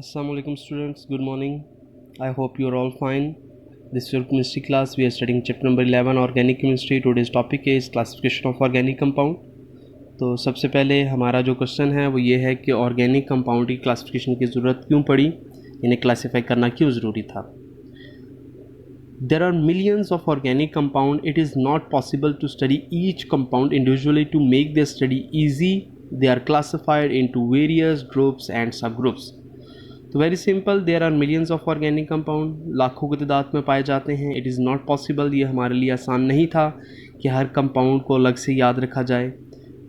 Assalamualaikum students, good morning. I hope you are all fine. This is your chemistry class. We are studying chapter number 11 organic chemistry. Today's topic is classification of organic compound. तो सबसे पहले हमारा जो question है वो ये है कि ऑर्गेनिक कंपाउंड की क्लासिफिकेशन की ज़रूरत क्यों पड़ी, इन्हें क्लासीफाई करना क्यों ज़रूरी था. There are millions of organic compound. It is not possible to study each compound individually. To make their study easy, they are classified into various groups and subgroups. तो very simple, there are millions of organic compound, लाखों की तादाद में पाए जाते हैं. It is not possible, ये हमारे लिए आसान नहीं था कि हर कंपाउंड को अलग से याद रखा जाए.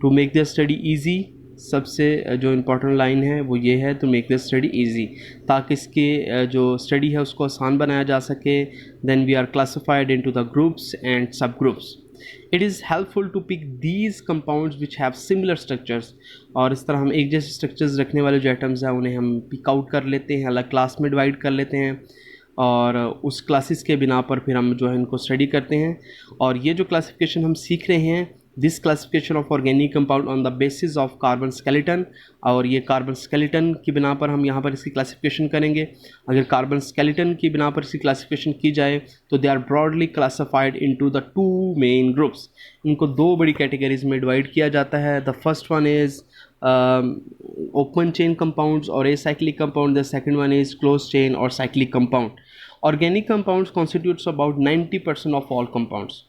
To make the study easy, सबसे जो इम्पोर्टेंट लाइन है वो ये है, to make the study easy, ताकि इसके जो स्टडी है उसको आसान बनाया जा सके. Then we are classified into the groups and subgroups. It is helpful to pick these compounds which have similar structures. और इस तरह हम एक जैसे स्ट्रक्चर्स रखने वाले जो एटम्स हैं उन्हें हम पिक आउट कर लेते हैं, अलग क्लास में डिवाइड कर लेते हैं और उस क्लासेस के बिना पर फिर हम जो है इनको स्टडी करते हैं. और ये जो क्लासिफिकेशन हम सीख रहे हैं, this classification of organic compound on the basis of carbon skeleton, और ये कार्बन स्केलेटन की बिना पर हम यहाँ पर इसकी क्लासिफिकेशन करेंगे. अगर कार्बन स्केलेटन की बिना पर इसकी क्लासिफिकेशन की जाए तो they are broadly classified into the two main groups. इनको दो बड़ी कैटेगरीज में डिवाइड किया जाता है. The first one is open chain compounds और acyclic compound. The second one is close chain और cyclic compound. Organic compounds constitutes about 90% of all compounds.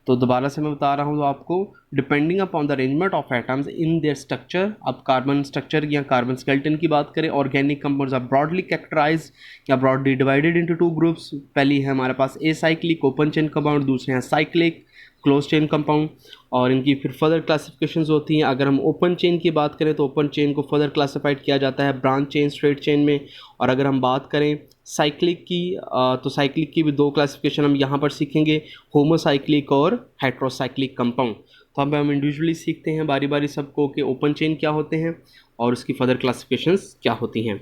तो दोबारा से मैं बता रहा हूँ तो आपको, depending upon the arrangement of atoms in their structure. अब कार्बन स्ट्रक्चर या कार्बन स्केलेटन की बात करें, organic compounds are broadly characterised या broadly divided into two groups. पहली है हमारे पास एसाइक्लिक ओपन चेन कंपाउंड, दूसरे हैं साइक्लिक क्लोज चेन कंपाउंड, और इनकी फिर फर्दर क्लासिफिकेशंस होती हैं. अगर हम ओपन चेन की बात करें तो ओपन चेन को फर्दर क्लासिफाइड किया जाता है ब्रांच चेन, स्ट्रेट चेन में. और अगर हम बात करें साइक्लिक की तो साइक्लिक की भी दो क्लासिफिकेशन हम यहाँ पर सीखेंगे, होमोसाइक्लिक और हेट्रोसाइक्लिक कंपाउंड. तो अब हम इंडिविजुअली सीखते हैं बारी बारी सबको कि ओपन चेन क्या होते हैं और उसकी फर्दर क्लासिफिकेशंस क्या होती हैं.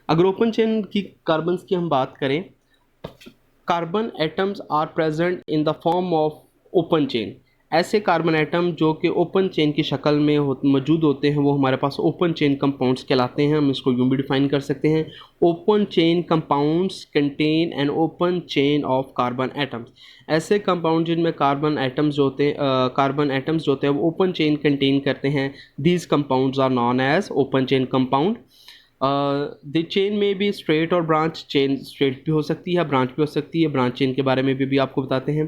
अगर ओपन चेन की कार्बन्स की हम बात करें, carbon atoms are present in the form of open chain. ऐसे कार्बन एटम जो कि ओपन चेन की शक्ल में मौजूद होते हैं वो हमारे पास ओपन चेन कंपाउंड्स कहलाते हैं. हम इसको यूँ भी डिफाइन कर सकते हैं, open chain compounds contain an open chain of carbon atoms. ऐसे कंपाउंड जिनमें कार्बन एटम्स जो होते हैं वो ओपन चेन कंटेन करते हैं, these compounds are known as open chain compound. The chain में भी स्ट्रेट और ब्रांच. चेन स्ट्रेट भी हो सकती है, ब्रांच भी हो सकती है. ब्रांच चेन के बारे में भी आपको बताते हैं.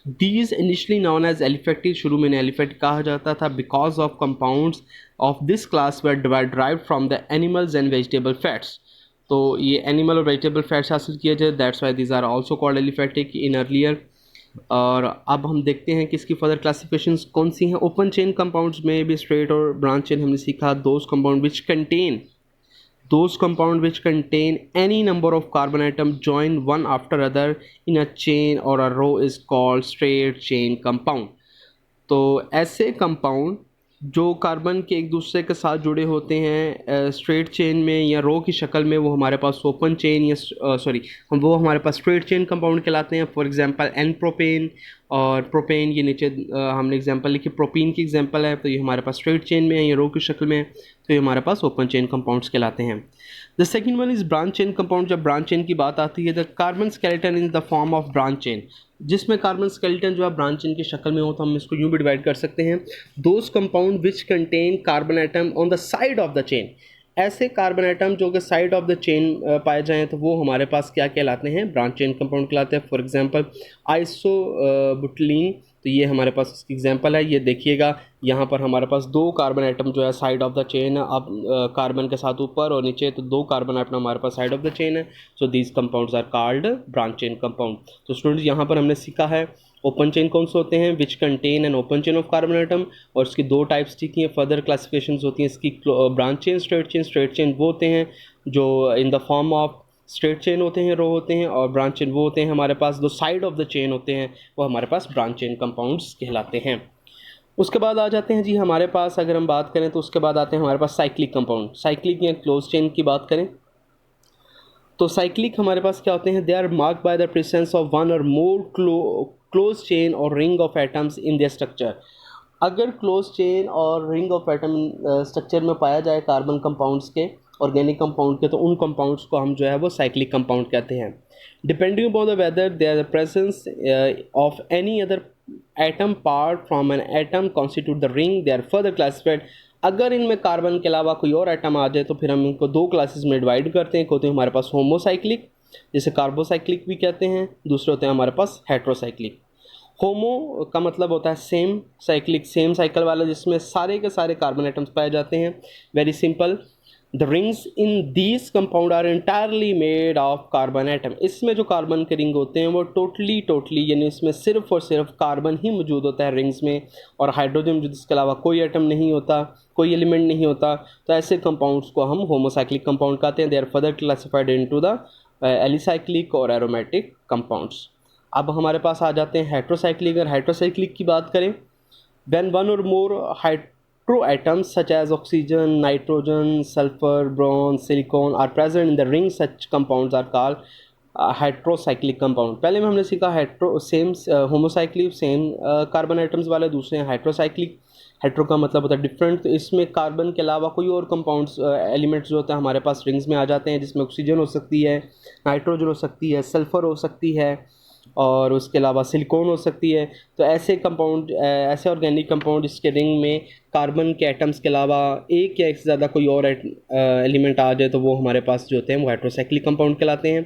These initially known as aliphatic, शुरू में एलिफेटिक कहा जाता था, because of compounds of this class were derived from the animals and vegetable fats. तो ये एनिमल और वेजिटेबल फैट्स हासिल किए जाए, that's why these are also called aliphatic in earlier. और अब हम देखते हैं कि इसकी फर्दर क्लासिफिकेशंस कौन सी हैं. ओपन चेन कंपाउंड्स में भी स्ट्रेट और ब्रांच चेन हमने सीखा. Those compound which contain any number of carbon atoms joined one after other in a chain or a row is called straight chain compound. तो ऐसे compound जो carbon के एक दूसरे के साथ जुड़े होते हैं स्ट्रेट चेन में या रो की शक्ल में, वो हमारे पास ओपन चेन या वो हमारे पास स्ट्रेट चेन कंपाउंड कहलाते हैं. फॉर एग्जांपल एन प्रोपेन और प्रोपेन, ये नीचे हमने एग्जांपल लिखी, प्रोपीन की एग्जांपल है, तो ये हमारे पास स्ट्रेट चेन में है या रो की शक्ल में है, तो ये हमारे पास ओपन चेन कंपाउंड्स कहलाते हैं. The second one is branch chain compound. जब ब्रांच चेन की बात आती है, the carbon skeleton in the form of branch chain, जिसमें कार्बन स्केलेटन जो है ब्रांच चेन की शक्ल में हो, तो हम इसको यूँ भी डिवाइड कर सकते हैं, those compound which contain carbon atom on the side of the chain. ऐसे कार्बन एटम जो कि साइड ऑफ द चेन पाए जाएँ तो वो हमारे पास क्या कहलाते हैं, ब्रांच चेन कंपाउंड कहलाते हैं. फॉर एग्जांपल आइसोबुटलीन, तो ये हमारे पास इसकी एग्जांपल है. ये देखिएगा यहाँ पर हमारे पास दो कार्बन एटम जो है साइड ऑफ द चेन है, अब कार्बन के साथ ऊपर और नीचे, तो दो कार्बन एटम हमारे पास साइड ऑफ द चेन है. So these compounds are called branch chain compound. तो स्टूडेंट्स यहाँ पर हमने सीखा है ओपन चेन कौन से होते हैं, which contain an open chain of carbon atom, और इसकी दो टाइप्स सीखी हैं. फर्दर क्लासिफिकेशंस होती हैं इसकी, branch chain, straight chain. Straight chain वो होते हैं जो इन the form of straight chain होते हैं, रो होते हैं, और ब्रांच चेन वो होते हैं हमारे पास जो साइड ऑफ द चेन होते हैं, वो हमारे पास ब्रांच चेन कंपाउंड्स कहलाते हैं. उसके बाद आ जाते हैं जी हमारे पास, अगर हम बात करें तो उसके बाद आते हैं हमारे पास साइक्लिक कंपाउंड. साइक्लिक या क्लोज चेन की बात करें तो साइक्लिक हमारे पास क्या होते हैं, they are marked by the presence of one और मोर क्लोज चेन और ring of atoms in their structure. अगर क्लोज चेन और रिंग ऑफ एटम स्ट्रक्चर में पाया जाए कार्बन कंपाउंड्स के, ऑर्गेनिक कंपाउंड के, तो उन कंपाउंड्स को हम जो है वो साइक्लिक कंपाउंड कहते हैं. Depending upon the whether there presence of any other atom part from an atom constitute the ring, they are further classified. अगर इनमें कार्बन के अलावा कोई और एटम आ जाए तो फिर हम इनको दो क्लासेस में डिवाइड करते हैं. होते हैं हमारे पास होमोसाइक्लिक, जिसे कार्बोसाइक्लिक भी कहते हैं. दूसरे होते हैं हमारे पास हेट्रोसाइक्लिक. होमो का मतलब होता है सेम, साइक्लिक सेम साइकिल वाला, जिसमें सारे के सारे कार्बन एटम्स पाए जाते हैं. Very simple, the rings in these compound are entirely made of carbon atom. इसमें जो कार्बन के रिंग होते हैं वो टोटली यानी इसमें सिर्फ और सिर्फ कार्बन ही मौजूद होता है रिंग्स में, और हाइड्रोजन जिसके अलावा कोई एटम नहीं होता, कोई एलिमेंट नहीं होता. तो ऐसे कंपाउंड्स को हम होमोसाइक्लिक कंपाउंड कहते हैं. They are further classified into the alicyclic और एरोमेटिक कंपाउंड्स. अब हमारे पास आ जाते हैं हेट्रोसाइक्लिक. अगर हेट्रोसाइक्लिक की बात करें, when one or more heteroatoms such as oxygen, nitrogen, sulfur, bronze, silicon are present in the ring, such compounds are called heterocyclic compound. पहले में हमने सीखा hetero same homocyclic same carbon atoms वाले, दूसरे हैं हेट्रोसाइक्लिक. हेट्रो का मतलब होता है डिफरेंट. तो इसमें कार्बन के अलावा कोई और कंपाउंड्स एलिमेंट्स जो होते हैं हमारे पास रिंग्स में आ जाते हैं, जिसमें ऑक्सीजन हो सकती है, नाइट्रोजन हो सकती है, सल्फ़र हो सकती है, और उसके अलावा सिलिकॉन हो सकती है. तो ऐसे कंपाउंड, ऐसे ऑर्गेनिक कंपाउंड जिसके रिंग में कार्बन के एटम्स के अलावा एक या एक से ज़्यादा कोई और एलिमेंट आ जाए तो वो हमारे पास जो होते हैं वो हाइड्रोसाइक्लिक कंपाउंड कहलाते हैं.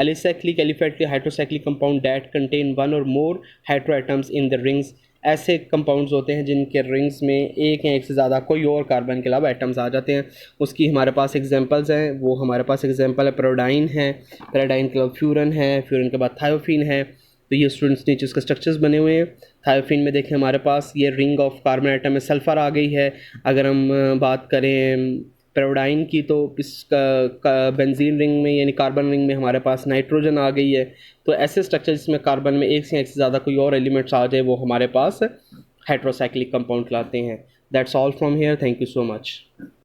Alicyclic aliphatic heterocyclic compound that contain one और more hetero atoms in the rings. ऐसे कंपाउंड्स होते हैं जिनके रिंग्स में एक या एक से ज़्यादा कोई और कार्बन के अलावा एटम्स आ जाते हैं. उसकी हमारे पास एग्जांपल्स हैं. वो हमारे पास एग्जांपल है पैराडाइन है, पैराडाइन के बाद फ्यूरन है, फ्यूरन के बाद थायोफिन है. तो ये स्टूडेंट्स नीचे उसके स्ट्रक्चर्स बने हुए हैं. थायोफिन में देखें हमारे पास ये रिंग ऑफ कार्बन एटम में सल्फ़र आ गई है. अगर हम बात करें पैराडाइन की तो इसका बेंजीन रिंग में यानी कार्बन रिंग में हमारे पास नाइट्रोजन आ गई है. तो ऐसे स्ट्रक्चर जिसमें कार्बन में एक से ज़्यादा कोई और एलिमेंट्स आ जाए वो हमारे पास हेट्रोसाइक्लिक कंपाउंड कहलाते हैं. That's all from here. Thank you so much.